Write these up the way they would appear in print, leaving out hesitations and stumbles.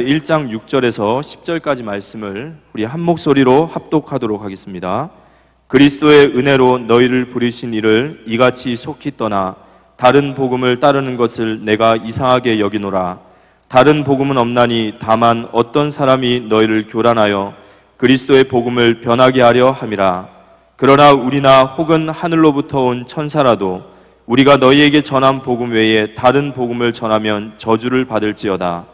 1장 6절에서 10절까지 말씀을 우리 한 목소리로 합독하도록 하겠습니다. 그리스도의 은혜로 너희를 부르신 이를 이같이 속히 떠나 다른 복음을 따르는 것을 내가 이상하게 여기노라. 다른 복음은 없나니 다만 어떤 사람이 너희를 교란하여 그리스도의 복음을 변하게 하려 함이라. 그러나 우리나 혹은 하늘로부터 온 천사라도 우리가 너희에게 전한 복음 외에 다른 복음을 전하면 저주를 받을지어다.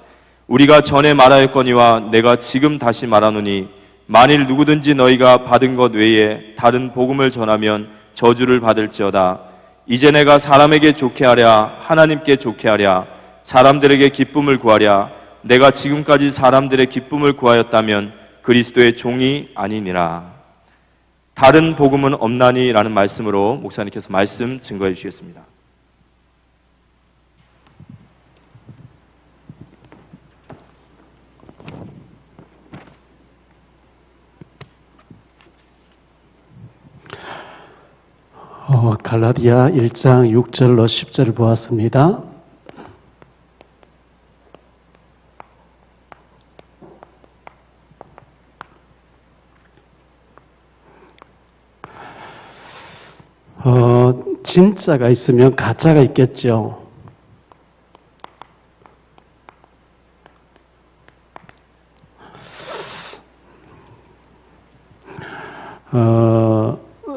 우리가 전에 말하였거니와 내가 지금 다시 말하노니 만일 누구든지 너희가 받은 것 외에 다른 복음을 전하면 저주를 받을지어다. 이제 내가 사람에게 좋게 하랴 하나님께 좋게 하랴 사람들에게 기쁨을 구하랴. 내가 지금까지 사람들의 기쁨을 구하였다면 그리스도의 종이 아니니라. 다른 복음은 없나니 라는 말씀으로 목사님께서 말씀 증거해 주시겠습니다. 갈라디아 1장 6절로 10절을 보았습니다. 진짜가 있으면 가짜가 있겠죠.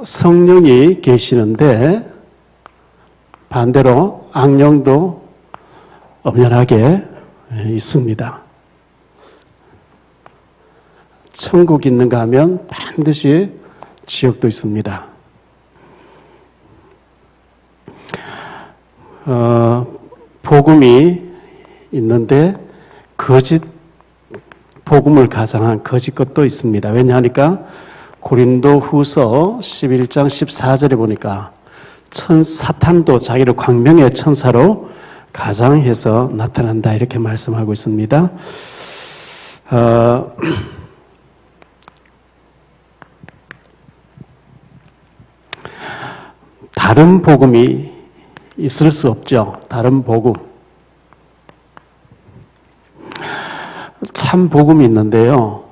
성령이 계시는데 반대로 악령도 엄연하게 있습니다. 천국 있는가 하면 반드시 지옥도 있습니다. 복음이 있는데 거짓 복음을 가장한 거짓 것도 있습니다. 왜냐하니까 고린도 후서 11장 14절에 보니까 사탄도 자기를 광명의 천사로 가장해서 나타난다 이렇게 말씀하고 있습니다. 다른 복음이 있을 수 없죠. 다른 복음. 참 복음이 있는데요.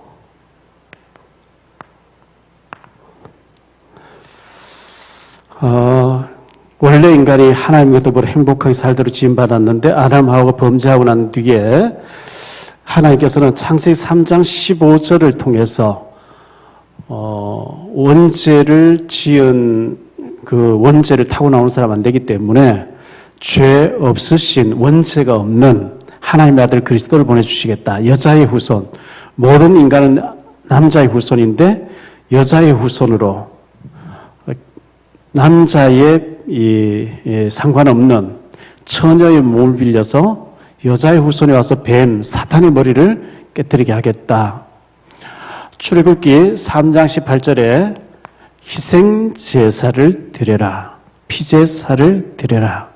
원래 인간이 하나님의 뜻대로 행복하게 살도록 지음받았는데 아담하고 범죄하고 난 뒤에 하나님께서는 창세기 3장 15절을 통해서 원죄를 지은 그 원죄를 타고 나오는 사람 안 되기 때문에 죄 없으신 원죄가 없는 하나님의 아들 그리스도를 보내주시겠다. 여자의 후손. 모든 인간은 남자의 후손인데 여자의 후손으로 남자의 상관없는 처녀의 몸을 빌려서 여자의 후손이 와서 뱀, 사탄의 머리를 깨뜨리게 하겠다. 출애굽기 3장 18절에 희생제사를 드려라. 피제사를 드려라.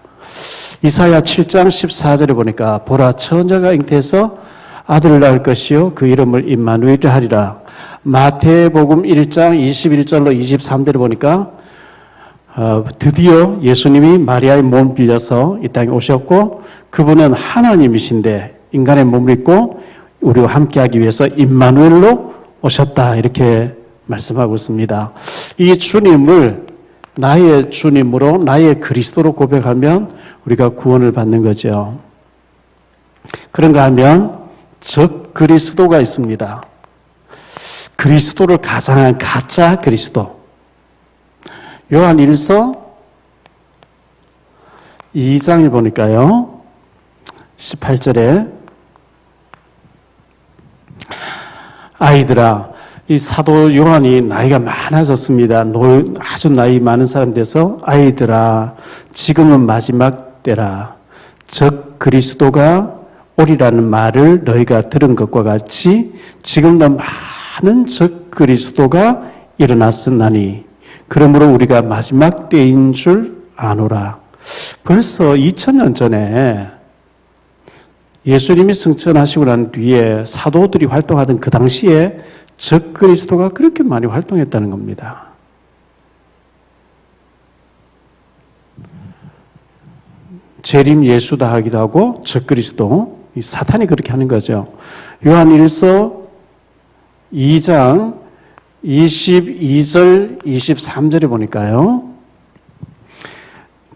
이사야 7장 14절에 보니까 보라 처녀가 잉태해서 아들을 낳을 것이요 그 이름을 임마누엘이라 하리라. 마태복음 1장 21절로 23절에 보니까 드디어 예수님이 마리아의 몸을 빌려서 이 땅에 오셨고 그분은 하나님이신데 인간의 몸을 입고 우리와 함께하기 위해서 임마누엘로 오셨다 이렇게 말씀하고 있습니다. 이 주님을 나의 주님으로 나의 그리스도로 고백하면 우리가 구원을 받는 거죠. 그런가 하면 적 그리스도가 있습니다. 그리스도를 가장한 가짜 그리스도. 요한 1서 2장을 보니까요. 18절에 아이들아 이 사도 요한이 나이가 많아졌습니다. 아주 나이 많은 사람 돼서 아이들아 지금은 마지막 때라. 적 그리스도가 오리라는 말을 너희가 들은 것과 같이 지금도 많은 적 그리스도가 일어났으나니 그러므로 우리가 마지막 때인 줄 아노라. 벌써 2000년 전에 예수님이 승천하시고 난 뒤에 사도들이 활동하던 그 당시에 적 그리스도가 그렇게 많이 활동했다는 겁니다. 재림 예수다 하기도 하고 적 그리스도, 사탄이 그렇게 하는 거죠. 요한일서 2장 22절, 23절에 보니까요.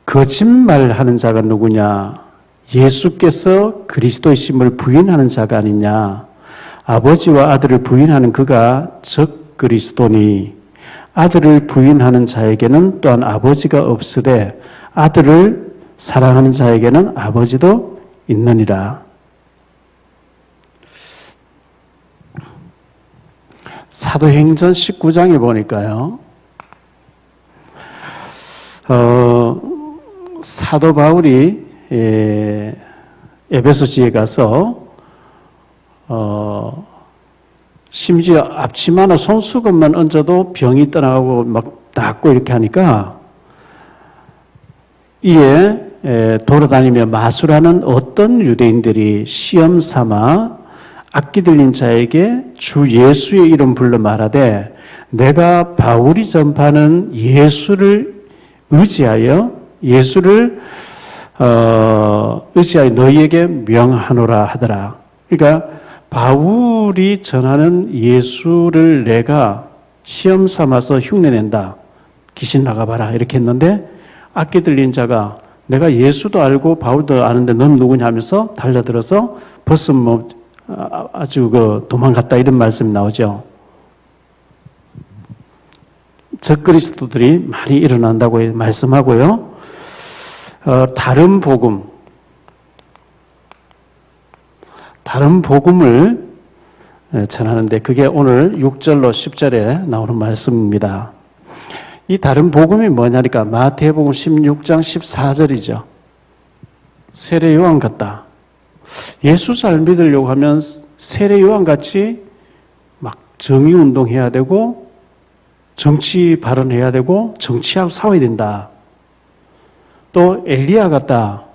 거짓말하는 자가 누구냐? 예수께서 그리스도이심을 부인하는 자가 아니냐? 아버지와 아들을 부인하는 그가 적 그리스도니 아들을 부인하는 자에게는 또한 아버지가 없으되 아들을 사랑하는 자에게는 아버지도 있느니라. 사도행전 19장에 보니까요. 사도 바울이 에베소지에 가서 심지어 앞치마나 손수건만 얹어도 병이 떠나가고 막 낫고 이렇게 하니까 이에 돌아다니며 마술하는 어떤 유대인들이 시험 삼아 악기 들린 자에게 주 예수의 이름 불러 말하되 내가 바울이 전파하는 예수를 의지하여 너희에게 명하노라 하더라. 그러니까 바울이 전하는 예수를 내가 시험 삼아서 흉내낸다. 귀신 나가봐라 이렇게 했는데 악기 들린 자가 내가 예수도 알고 바울도 아는데 넌 누구냐 하면서 달려들어서 벌써 아주 도망갔다 이런 말씀이 나오죠. 적그리스도들이 많이 일어난다고 말씀하고요. 다른 복음을 전하는데 그게 오늘 6절로 10절에 나오는 말씀입니다. 이 다른 복음이 뭐냐니까 마태복음 16장 14절이죠. 세례 요한 같다. 예수 잘 믿으려고 하면 세례 요한같이 막 정의운동 해야 되고 정치 발언해야 되고 정치하고 싸워야 된다. 또 엘리야 같다.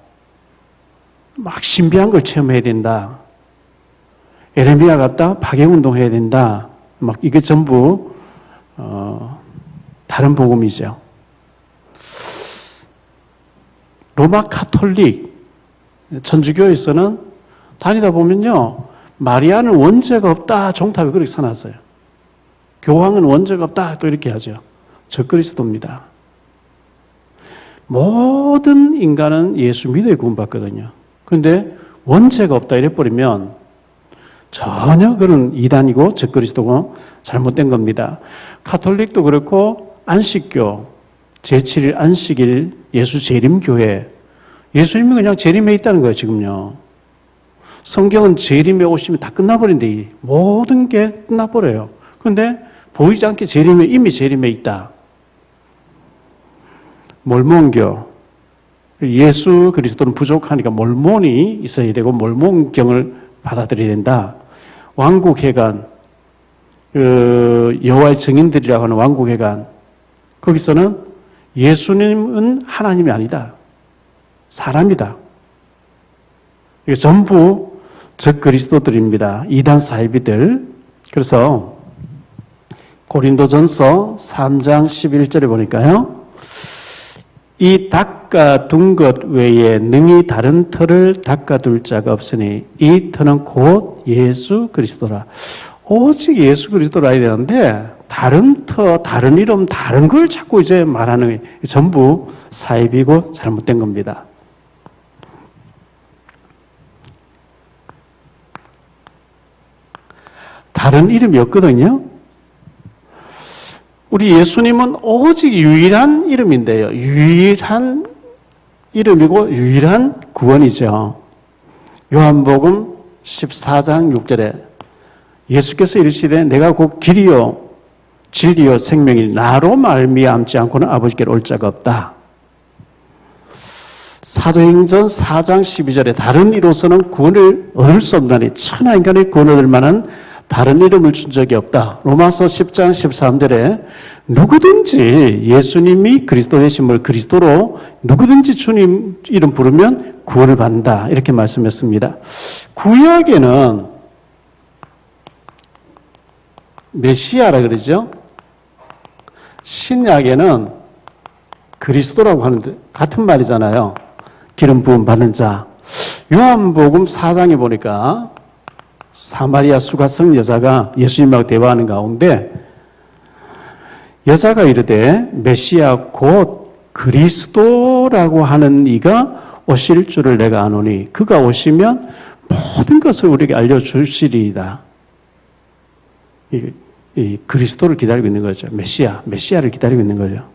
막 신비한 걸 체험해야 된다. 에레미야 같다. 파괴운동 해야 된다. 막 이게 전부 다른 복음이죠. 로마 카톨릭 천주교에서는 다니다 보면요. 마리아는 원죄가 없다. 종탑에 그렇게 써놨어요. 교황은 원죄가 없다. 또 이렇게 하죠. 적그리스도입니다. 모든 인간은 예수 믿어야 구원받거든요. 그런데 원죄가 없다 이래버리면 전혀 그런 이단이고 적그리스도고 잘못된 겁니다. 카톨릭도 그렇고 안식교, 제7일 안식일 예수 재림교회 예수님이 그냥 재림에 있다는 거예요, 지금요. 성경은 재림에 오시면 다 끝나버린대. 모든 게 끝나버려요. 그런데 보이지 않게 이미 재림에 있다. 몰몬교. 예수 그리스도는 부족하니까 몰몬이 있어야 되고 몰몬경을 받아들여야 된다. 왕국회관, 여호와의 증인들이라고 하는 왕국회관. 거기서는 예수님은 하나님이 아니다. 사람이다. 이게 전부 적그리스도들입니다. 이단 사이비들. 그래서 고린도전서 3장 11절에 보니까요. 이 닦아둔 것 외에 능히 다른 터를 닦아둘 자가 없으니 이 터는 곧 예수 그리스도라. 오직 예수 그리스도라 해야 되는데 다른 터, 다른 이름, 다른 걸 자꾸 이제 말하는 게 전부 사입이고 잘못된 겁니다. 다른 이름이 없거든요. 우리 예수님은 오직 유일한 이름인데요. 유일한 이름이고 유일한 구원이죠. 요한복음 14장 6절에 예수께서 이르시되 내가 곧 길이요 진리요 생명이니 나로 말미암지 않고는 아버지께로 올 자가 없다. 사도행전 4장 12절에 다른 이로서는 구원을 얻을 수 없나니 천하 인간의 구원을 얻을 만한 다른 이름을 준 적이 없다. 로마서 10장 13절에 누구든지 예수님이 그리스도 되심을 그리스도로 누구든지 주님 이름 부르면 구원을 받는다. 이렇게 말씀했습니다. 구약에는 메시아라 그러죠. 신약에는 그리스도라고 하는데 같은 말이잖아요. 기름 부음 받는 자. 요한복음 4장에 보니까 사마리아 수가성 여자가 예수님하고 대화하는 가운데 여자가 이르되 메시아 곧 그리스도라고 하는 이가 오실 줄을 내가 아노니 그가 오시면 모든 것을 우리에게 알려주시리이다. 이 그리스도를 기다리고 있는 거죠. 메시아를 기다리고 있는 거죠.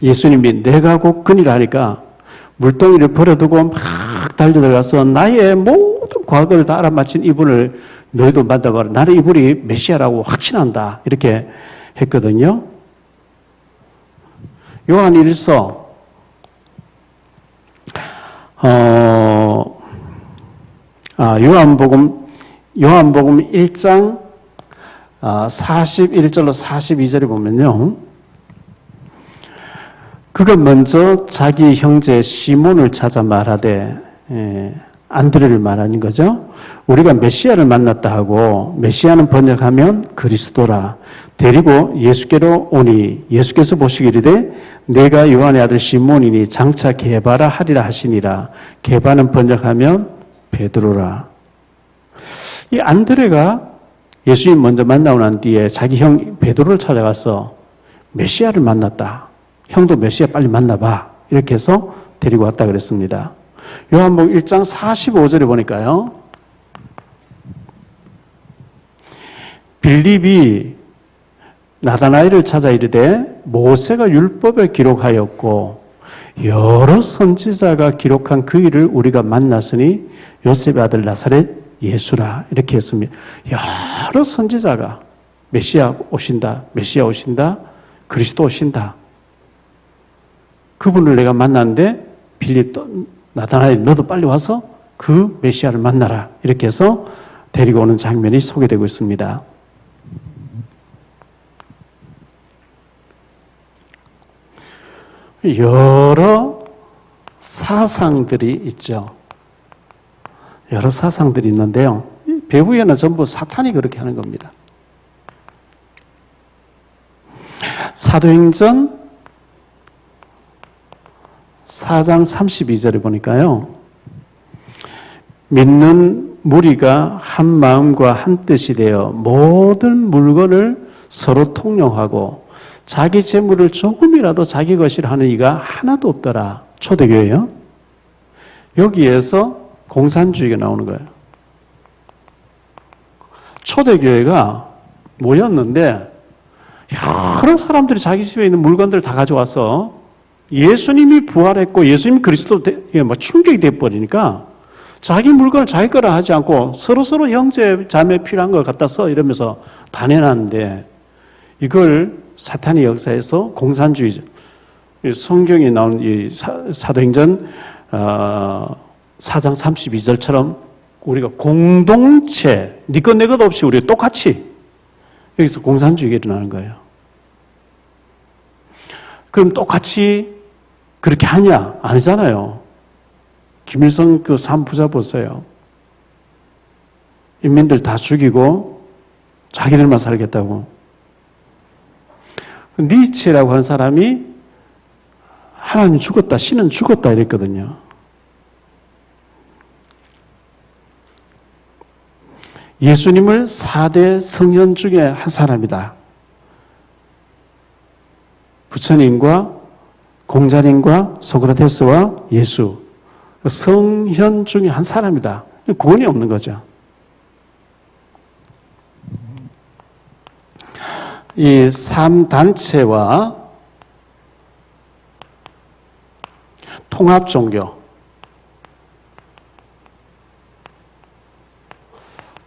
예수님이 내가 곧 그니라 하니까 물동이를 버려두고 막 달려들어가서 나의 모든 과거를 다 알아맞힌 이분을 너희도 만나봐라. 나는 이분이 메시아라고 확신한다. 이렇게 했거든요. 요한일서 요한복음 1장 41절로 42절에 보면요. 그가 먼저 자기 형제 시몬을 찾아 말하되 안드레를 말하는 거죠. 우리가 메시아를 만났다 하고 메시아는 번역하면 그리스도라. 데리고 예수께로 오니 예수께서 보시기를 내가 요한의 아들 시몬이니 장차 게바라 하리라 하시니라. 게바는 번역하면 베드로라. 이 안드레가 예수님 먼저 만나고 난 뒤에 자기 형 베드로를 찾아가서 메시아를 만났다. 형도 메시아 빨리 만나봐. 이렇게 해서 데리고 왔다 그랬습니다. 요한복음 1장 45절에 보니까요. 빌립이 나다나엘을 찾아 이르되 모세가 율법을 기록하였고 여러 선지자가 기록한 그 일을 우리가 만났으니 요셉의 아들 나사렛 예수라. 이렇게 했습니다. 여러 선지자가 메시아 오신다. 그리스도 오신다. 그분을 내가 만났는데 빌립도 나타나야 너도 빨리 와서 그 메시아를 만나라. 이렇게 해서 데리고 오는 장면이 소개되고 있습니다. 여러 사상들이 있죠. 여러 사상들이 있는데요. 배후에는 전부 사탄이 그렇게 하는 겁니다. 사도행전 4장 32절에 보니까요. 믿는 무리가 한 마음과 한 뜻이 되어 모든 물건을 서로 통용하고 자기 재물을 조금이라도 자기 것이라 하는 이가 하나도 없더라. 초대교회요. 여기에서 공산주의가 나오는 거예요. 초대교회가 모였는데 여러 사람들이 자기 집에 있는 물건들을 다 가져와서 예수님이 부활했고 예수님이 그리스도 충격이 돼버리니까 자기 물건을 자기 거라 하지 않고 서로 형제 자매 필요한 걸 갖다 써 이러면서 다 내놨는데 이걸 사탄의 역사에서 공산주의죠. 성경에 나온 이 사도행전 4장 32절처럼 우리가 공동체 네 것 내 것 없이 우리가 똑같이 여기서 공산주의가 일어나는 거예요. 그럼 똑같이 그렇게 하냐? 아니잖아요. 김일성 그 삼부자 보세요. 인민들 다 죽이고 자기들만 살겠다고. 니체라고 하는 사람이 하나님 죽었다, 신은 죽었다 이랬거든요. 예수님을 4대 성현 중에 한 사람이다. 부처님과 공자님과 소크라테스와 예수. 성현 중에 한 사람이다. 구원이 없는 거죠. 이 3단체와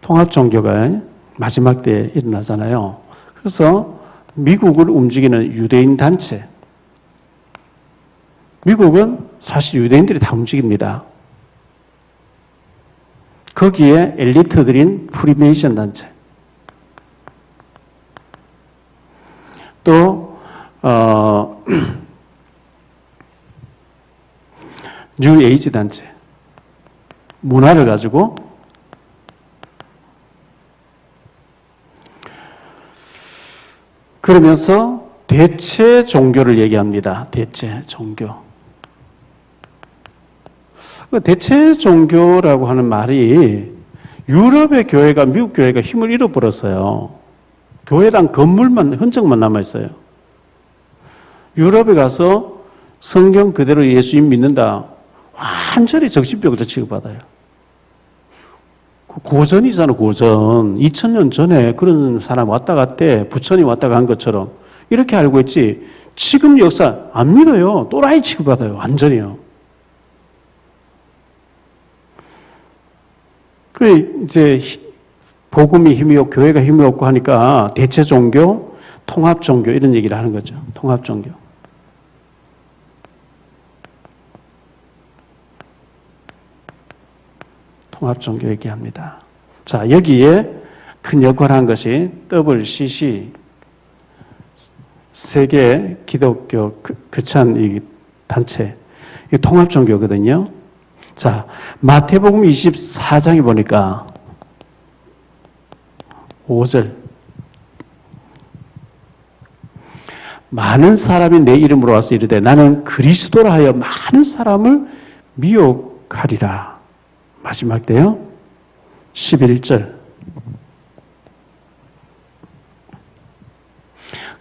통합종교가 마지막 때에 일어나잖아요. 그래서 미국을 움직이는 유대인 단체. 미국은 사실 유대인들이 다 움직입니다. 거기에 엘리트들인 프리메이션 단체. 또 뉴 에이지 단체. 문화를 가지고 그러면서 대체 종교를 얘기합니다. 대체 종교. 대체 종교라고 하는 말이 유럽의 교회가 미국 교회가 힘을 잃어버렸어요. 교회당 건물만 흔적만 남아있어요. 유럽에 가서 성경 그대로 예수님 믿는다. 완전히 정신병자 취급받아요. 고전이잖아, 고전. 2000년 전에 그런 사람 왔다 갔대. 부처님 왔다 간 것처럼. 이렇게 알고 있지. 지금 역사 안 믿어요. 또라이 취급받아요. 완전히요. 그래, 이제, 복음이 힘이 없고, 교회가 힘이 없고 하니까 대체 종교, 통합 종교, 이런 얘기를 하는 거죠. 통합 종교. 통합 종교 얘기합니다. 자, 여기에 큰 역할을 한 것이 WCC, 세계 기독교 크찬 이 단체, 이 통합 종교거든요. 자, 마태복음 24장에 보니까 5절. 많은 사람이 내 이름으로 와서 이르되 나는 그리스도라 하여 많은 사람을 미혹하리라. 마지막 때요. 11절.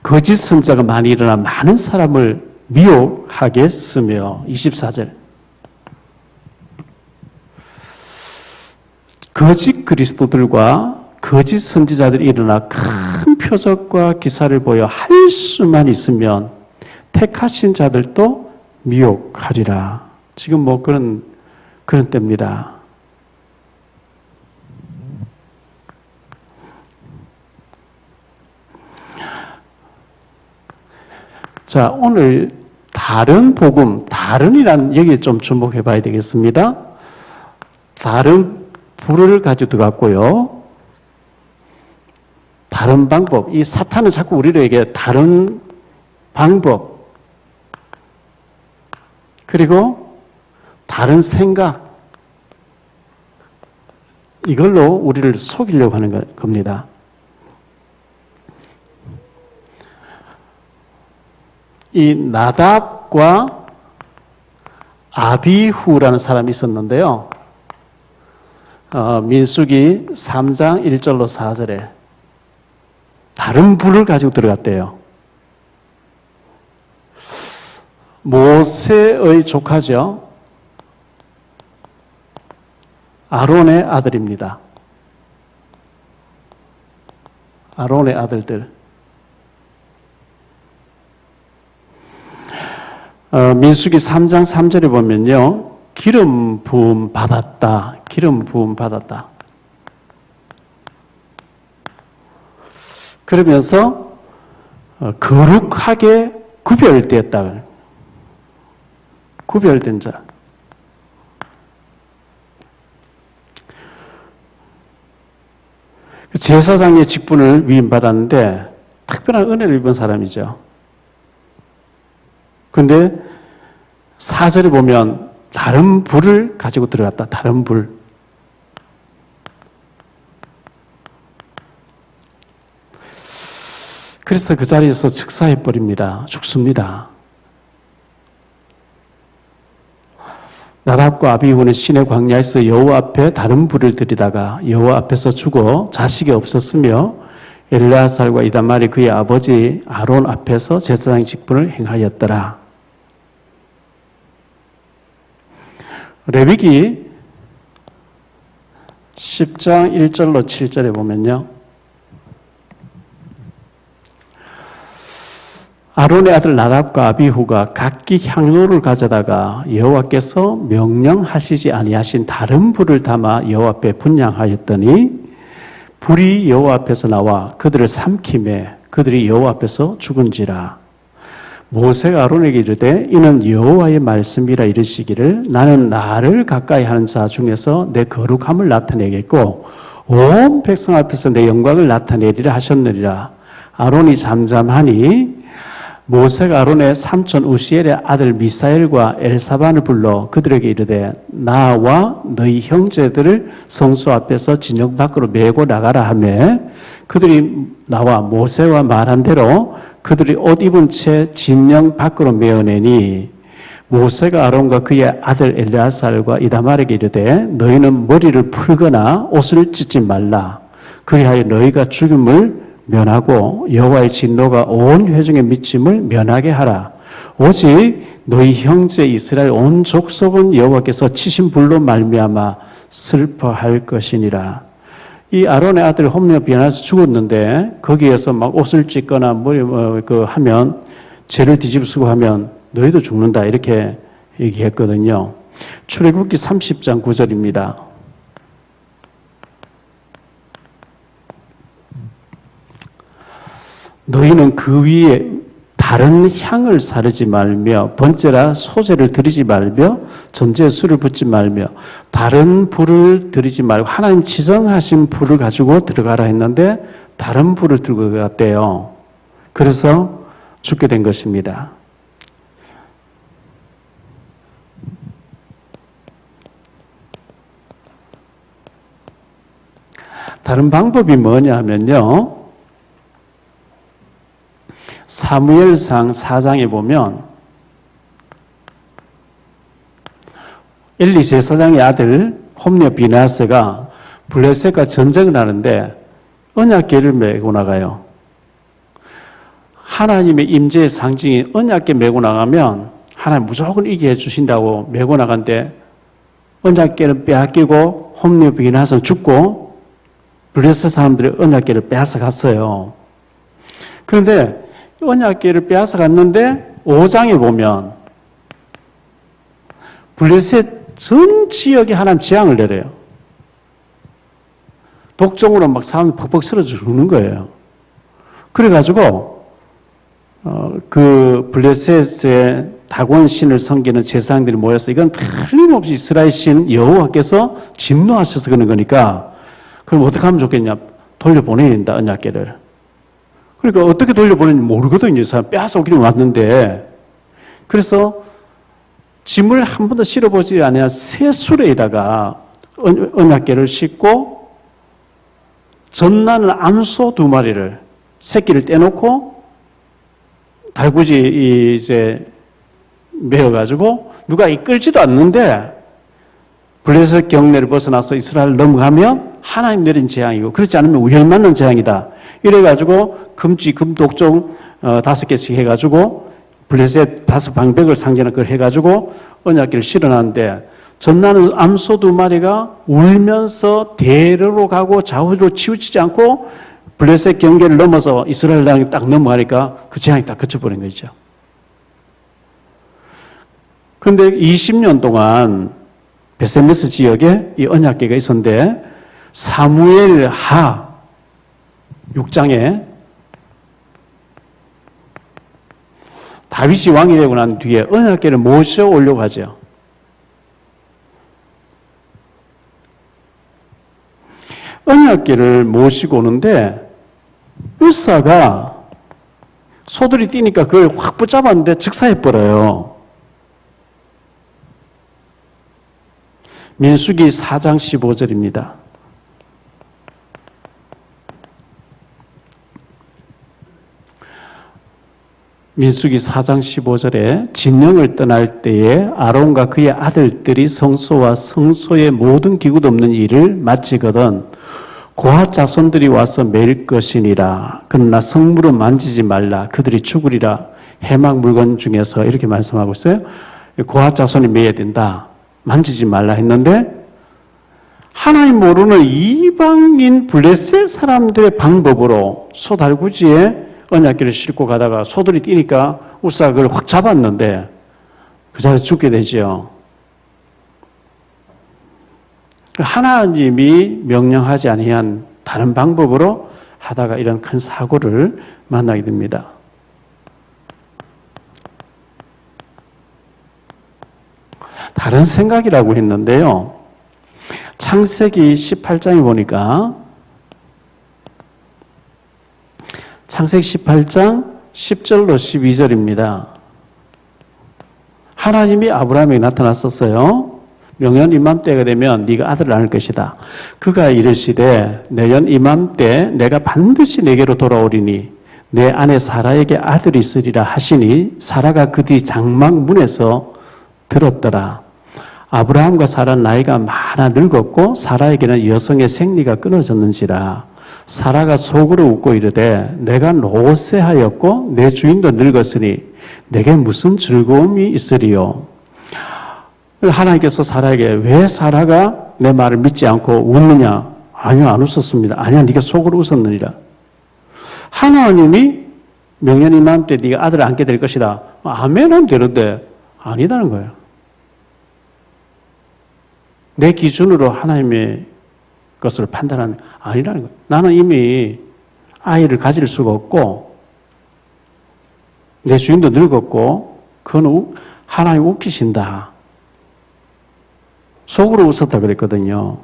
거짓 선자가 많이 일어나 많은 사람을 미혹하겠으며 24절. 거짓 그리스도들과 거짓 선지자들이 일어나 큰 표적과 기사를 보여 할 수만 있으면 택하신 자들도 미혹하리라. 지금 뭐 그런 때입니다. 자, 오늘 다른 복음, 다른이라는 여기에 좀 주목해 봐야 되겠습니다. 다른 불을 가지고 들어갔고요. 다른 방법. 이 사탄은 자꾸 우리에게 다른 방법, 그리고 다른 생각, 이걸로 우리를 속이려고 하는 겁니다. 이 나답과 아비후라는 사람이 있었는데요. 민수기 3장 1절로 4절에 다른 불을 가지고 들어갔대요. 모세의 조카죠. 아론의 아들입니다. 아론의 아들들. 민수기 3장 3절에 보면요. 기름 부음 받았다. 기름 부음 받았다. 그러면서 거룩하게 구별되었다. 구별된 자. 제사장의 직분을 위임받았는데 특별한 은혜를 입은 사람이죠. 그런데 4절에 보면 다른 불을 가지고 들어갔다. 다른 불. 그래서 그 자리에서 즉사해버립니다. 죽습니다. 나답과 아비후는 시내 광야에서 여호와 앞에 다른 불을 들이다가 여호와 앞에서 죽어 자식이 없었으며 엘르아살과 이다말이 그의 아버지 아론 앞에서 제사장의 직분을 행하였더라. 레위기 10장 1절로 7절에 보면요. 아론의 아들 나답과 아비후가 각기 향로를 가져다가 여호와께서 명령하시지 아니하신 다른 불을 담아 여호와 앞에 분향하였더니 불이 여호와 앞에서 나와 그들을 삼키매 그들이 여호와 앞에서 죽은지라. 모세가 아론에게 이르되 이는 여호와의 말씀이라 이르시기를 나는 나를 가까이 하는 자 중에서 내 거룩함을 나타내겠고 온 백성 앞에서 내 영광을 나타내리라 하셨느니라. 아론이 잠잠하니 모세가 아론의 삼촌 우시엘의 아들 미사엘과 엘사반을 불러 그들에게 이르되 나와 너희 형제들을 성소 앞에서 진영 밖으로 메고 나가라 하며 그들이 나와 모세와 말한 대로 그들이 옷 입은 채 진영 밖으로 메어내니 모세가 아론과 그의 아들 엘르아살과 이다말에게 이르되 너희는 머리를 풀거나 옷을 찢지 말라. 그리하여 너희가 죽음을 면하고 여호와의 진노가 온 회중의 미침을 면하게 하라. 오직 너희 형제 이스라엘 온 족속은 여호와께서 치신 불로 말미암아 슬퍼할 것이니라. 이 아론의 아들 홈리가 비나서 죽었는데 거기에서 막 옷을 찢거나 머리 하면 죄를 뒤집쓰고 하면 너희도 죽는다 이렇게 얘기했거든요. 출애굽기 30장 9절입니다. 너희는 그 위에 다른 향을 사르지 말며 번제라 소제를 드리지 말며 전제에 술을 붓지 말며 다른 불을 드리지 말고 하나님 지정하신 불을 가지고 들어가라 했는데 다른 불을 들고 갔대요. 그래서 죽게 된 것입니다. 다른 방법이 뭐냐 하면요. 사무엘상 4장에 보면 엘리 제사장의 아들 홈리와 비나스가 블레셋과 전쟁을 하는데 언약궤를 메고 나가요. 하나님의 임재의 상징이 언약궤 메고 나가면 하나님 무조건 이기게 해주신다고 메고 나간데 언약궤를 빼앗기고 홈리와 비나스는 죽고 블레셋 사람들이 언약궤를 빼앗아 갔어요. 그런데 언약궤를 빼앗아 갔는데 5장에 보면 블레셋 전 지역에 하나님 재앙을 내려요. 독종으로 막 사람이 벅벅 쓰러져 죽는 거예요. 그래가지고 그 블레셋의 다곤 신을 섬기는 제사장들이 모여서 이건 틀림없이 이스라엘 신 여호와께서 진노하셔서 그런 거니까 그럼 어떻게 하면 좋겠냐? 돌려보내야 된다, 언약궤를. 그러니까 어떻게 돌려보내는지 모르거든요. 사람 빼앗아 오기는 왔는데. 그래서 짐을 한 번도 실어보지 않아야 새 수레에다가 언약궤를 싣고 전나는 암소 2마리를 새끼를 떼놓고 달구지 이제 메어가지고 누가 이끌지도 않는데 블레셋 경내를 벗어나서 이스라엘 넘어가면 하나님 내린 재앙이고 그렇지 않으면 우열 맞는 재앙이다. 이래가지고 금쥐, 금독종 5개씩 해가지고 블레셋 5방백을 상징하는 걸 해가지고 언약궤를 실어놨는데 전나는 암소 2마리가 울면서 대로로 가고 좌우로 치우치지 않고 블레셋 경계를 넘어서 이스라엘 땅에 딱 넘어가니까 그 재앙이 딱 그쳐버린 거죠. 그런데 20년 동안 베세메스 지역에 이 언약궤가 있었는데 사무엘 하 6장에 다윗이 왕이 되고 난 뒤에 언약궤를 모셔 오려고 하죠. 언약궤를 모시고 오는데 울사가 소들이 뛰니까 그걸 확 붙잡았는데 즉사해버려요. 민수기 4장 15절입니다. 민수기 4장 15절에 진영을 떠날 때에 아론과 그의 아들들이 성소와 성소의 모든 기구도 없는 일을 마치거든 고핫 자손들이 와서 매일 것이니라. 그러나 성물은 만지지 말라. 그들이 죽으리라. 해막 물건 중에서 이렇게 말씀하고 있어요. 고핫 자손이 매야 된다. 만지지 말라 했는데 하나님 모르는 이방인 블레셋 사람들의 방법으로 소달구지에 언약궤를 싣고 가다가 소들이 뛰니까 울사가 그걸 확 잡았는데 그 자리에서 죽게 되죠. 하나님이 명령하지 아니한 다른 방법으로 하다가 이런 큰 사고를 만나게 됩니다. 다른 생각이라고 했는데요. 창세기 18장에 보니까 창세기 18장 10절로 12절입니다. 하나님이 아브라함에게 나타났었어요. 명년 이맘때가 되면 네가 아들을 낳을 것이다. 그가 이르시되 내년 이맘때 내가 반드시 내게로 돌아오리니 내 아내 사라에게 아들이 있으리라 하시니 사라가 그 뒤 장막 문에서 들었더라. 아브라함과 사라 나이가 많아 늙었고 사라에게는 여성의 생리가 끊어졌는지라. 사라가 속으로 웃고 이르되 내가 노쇠하였고 내 주인도 늙었으니 내게 무슨 즐거움이 있으리요. 하나님께서 사라에게 왜 사라가 내 말을 믿지 않고 웃느냐? 아니요, 안 웃었습니다. 아니야, 네가 속으로 웃었느니라. 하나님이 명년 이맘 때 네가 아들을 안게 될 것이다. 아멘 하면 되는데 아니다는 거예요. 내 기준으로 하나님의 것을 판단하는 아니라는 거예요. 나는 이미 아이를 가질 수가 없고 내 주인도 늙었고 그건 하나님 웃기신다. 속으로 웃었다 그랬거든요.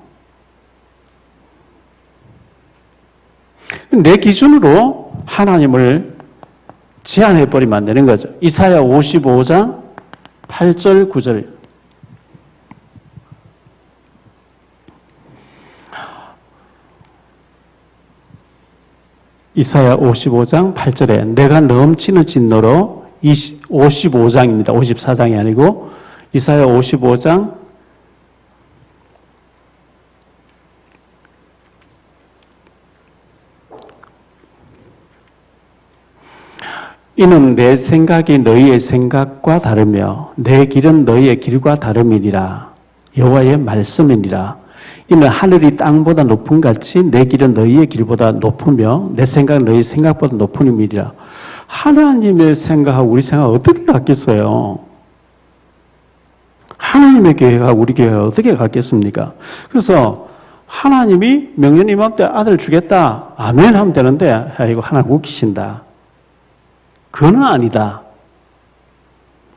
내 기준으로 하나님을 제한해버리면 안 되는 거죠. 이사야 55장 8절 9절 이사야 55장 8절에 내가 넘치는 진노로 55장입니다. 54장이 아니고 이사야 55장 이는 내 생각이 너희의 생각과 다르며 내 길은 너희의 길과 다름이니라. 여호와의 말씀이니라. 이는 하늘이 땅보다 높은 같이 내 길은 너희의 길보다 높으며 내 생각은 너희 생각보다 높은 임이니라. 하나님의 생각하고 우리 생각 어떻게 같겠어요? 하나님의 계획하고 우리 계획하고 어떻게 같겠습니까? 그래서 하나님이 명년 이맘때 아들 주겠다. 아멘 하면 되는데 야, 이거 하나님 웃기신다. 그건 아니다.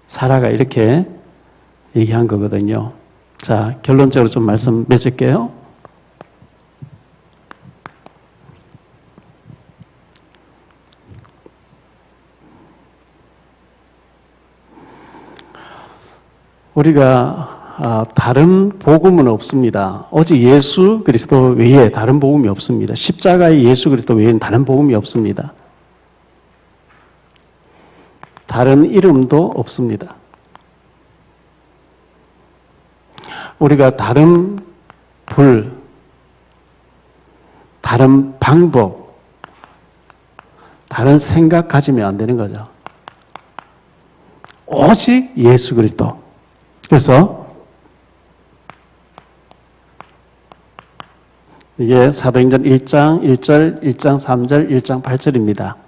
사라가 이렇게 얘기한 거거든요. 자, 결론적으로 좀 말씀 맺을게요. 우리가 다른 복음은 없습니다. 오직 예수 그리스도 외에 다른 복음이 없습니다. 십자가의 예수 그리스도 외에는 다른 복음이 없습니다. 다른 이름도 없습니다. 우리가 다른 다른 방법, 다른 생각 가지면 안 되는 거죠. 오직 예수 그리스도. 그래서 이게 사도행전 1장 1절, 1장 3절, 1장 8절입니다.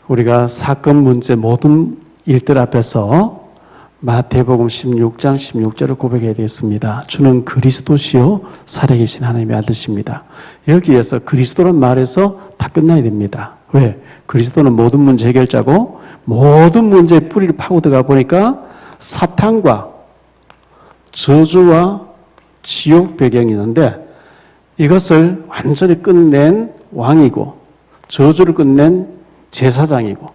우리가 사건 문제 모든 일들 앞에서 마태복음 16장 16절을 고백해야 되겠습니다. 주는 그리스도시요 살아계신 하나님의 아들이십니다. 여기에서 그리스도란 말에서 다 끝나야 됩니다. 왜? 그리스도는 모든 문제 해결자고 모든 문제의 뿌리를 파고 들어가 보니까 사탄과 저주와 지옥 배경이 있는데 이것을 완전히 끝낸 왕이고 저주를 끝낸 제사장이고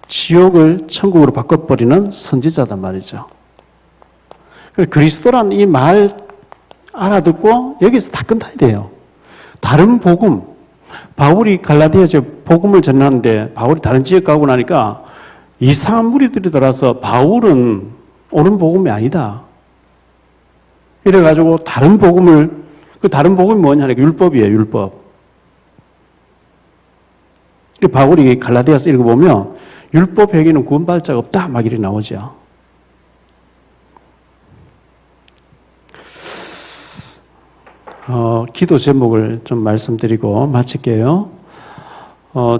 지옥을 천국으로 바꿔버리는 선지자단 말이죠. 그리스도라는 이 말 알아듣고 여기서 다 끝나야 돼요. 다른 복음, 바울이 갈라디아 지역 복음을 전하는데 바울이 다른 지역 가고 나니까 이상한 무리들이 들어와서 바울은 옳은 복음이 아니다. 이래가지고 다른 복음을, 그 다른 복음이 뭐냐니까 율법이에요, 율법. 바울이 갈라디아서 읽어보면 율법 회개는 구원받을 자가 없다 막 이렇게 나오죠. 기도 제목을 좀 말씀드리고 마칠게요.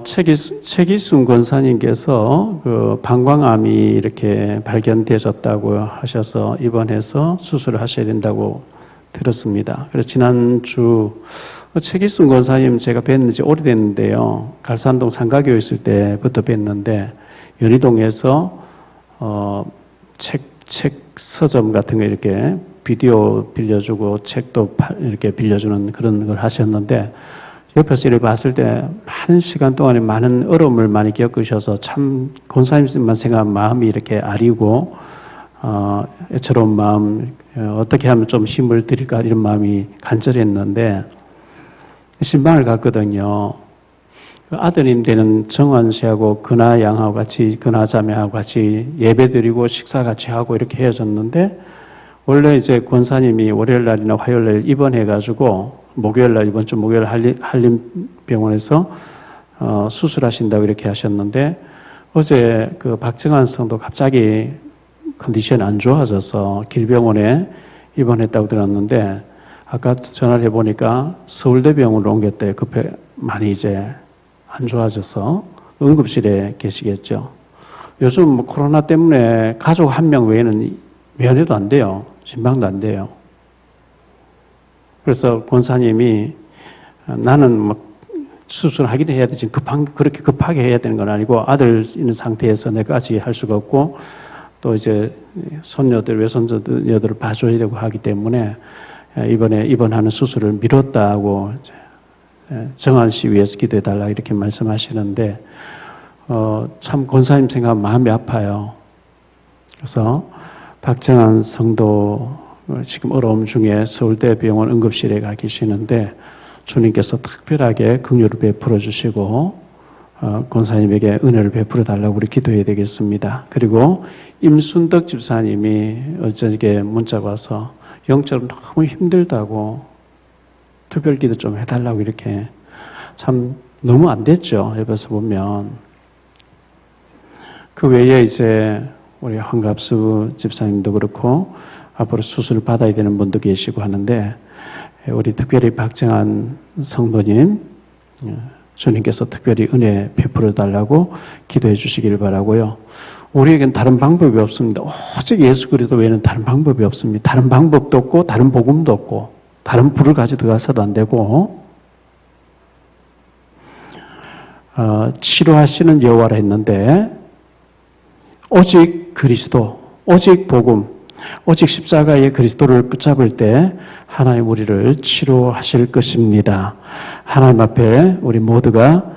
최기순 권사님께서 그 방광암이 이렇게 발견되셨다고 하셔서 입원해서 수술을 하셔야 된다고 들었습니다. 그래서 지난주 최기순 권사님 제가 뵀는 지 오래됐는데요. 갈산동 상가교회 있을 때부터 뵀는데 연희동에서 책 서점 같은 거 이렇게 비디오 빌려주고 책도 이렇게 빌려주는 그런 걸 하셨는데 옆에서 이렇게 봤을 때 많은 시간 동안에 많은 어려움을 많이 겪으셔서 참 권사님만 생각하면 마음이 이렇게 아리고 애처로운 마음, 어떻게 하면 좀 힘을 드릴까 이런 마음이 간절했는데 신방을 갔거든요. 아드님 되는 정환 씨하고 근하 양하고 같이, 근하 자매하고 같이 예배 드리고 식사 같이 하고 이렇게 헤어졌는데 원래 이제 권사님이 월요일 날이나 화요일 날 입원해가지고 목요일 날 이번 주 목요일 한림병원에서 수술하신다고 이렇게 하셨는데 어제 그 박정환 성도 갑자기 컨디션이 안 좋아져서 길병원에 입원했다고 들었는데 아까 전화를 해보니까 서울대병원으로 옮겼대요. 급해 많이 이제 안 좋아져서 응급실에 계시겠죠. 요즘 뭐 코로나 때문에 가족 한 명 외에는 면회도 안 돼요. 신방도 안 돼요. 그래서 권사님이 나는 뭐 수술하긴 해야 되지 그렇게 급하게 해야 되는 건 아니고 아들 있는 상태에서 내까지 할 수가 없고 또 이제 손녀들 외손녀들을 봐줘야 되고 하기 때문에 이번에 입원하는 수술을 미뤘다고 정한 씨 위해서 기도해달라 이렇게 말씀하시는데 참 권사님 생각하면 마음이 아파요. 그래서 박정환 성도 지금 어려움 중에 서울대병원 응급실에 가 계시는데 주님께서 특별하게 긍휼을 베풀어 주시고 권사님에게 은혜를 베풀어 달라고 우리 기도해야 되겠습니다. 그리고 임순덕 집사님이 어저께 문자가 와서 영적으로 너무 힘들다고 특별 기도 좀 해달라고 이렇게 참 너무 안 됐죠. 옆에서 보면. 그 외에 이제 우리 황갑수 집사님도 그렇고 앞으로 수술을 받아야 되는 분도 계시고 하는데 우리 특별히 박정환 성도님 주님께서 특별히 은혜 베풀어 달라고 기도해 주시길 바라고요. 우리에겐 다른 방법이 없습니다. 오직 예수 그리스도 외에는 다른 방법이 없습니다. 다른 방법도 없고 다른 복음도 없고 다른 불을 가지고 들어가서도 안 되고 치료하시는 여호와라 했는데 오직 그리스도, 오직 복음, 오직 십자가의 그리스도를 붙잡을 때 하나님 우리를 치료하실 것입니다. 하나님 앞에 우리 모두가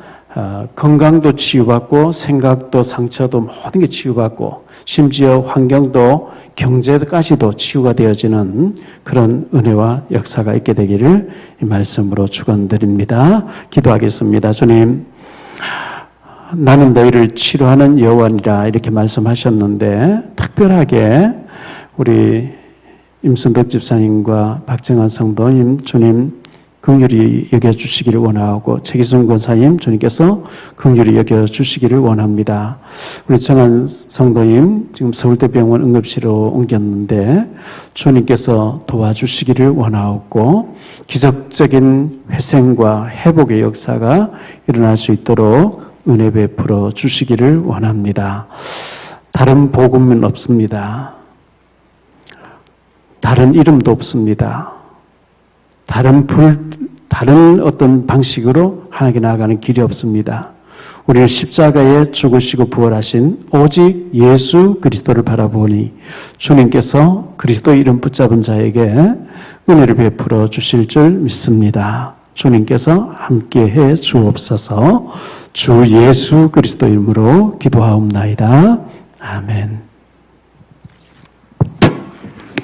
건강도 치유받고 생각도 상처도 모든 게 치유받고 심지어 환경도 경제까지도 치유가 되어지는 그런 은혜와 역사가 있게 되기를 이 말씀으로 축원드립니다. 기도하겠습니다. 주님, 나는 너희를 치료하는 여호와니라 이렇게 말씀하셨는데 특별하게 우리 임순덕 집사님과 박정환 성도님 주님 긍휼히 여겨주시기를 원하고 최기순 권사님 주님께서 긍휼히 여겨주시기를 원합니다. 우리 정한 성도님 지금 서울대병원 응급실로 옮겼는데 주님께서 도와주시기를 원하고 기적적인 회생과 회복의 역사가 일어날 수 있도록 은혜 베풀어 주시기를 원합니다. 다른 복음은 없습니다. 다른 이름도 없습니다. 다른 어떤 방식으로 하나님께 나아가는 길이 없습니다. 우리는 십자가에 죽으시고 부활하신 오직 예수 그리스도를 바라보니 주님께서 그리스도 이름 붙잡은 자에게 은혜를 베풀어 주실 줄 믿습니다. 주님께서 함께해 주옵소서. 주 예수 그리스도 이름으로 기도하옵나이다. 아멘.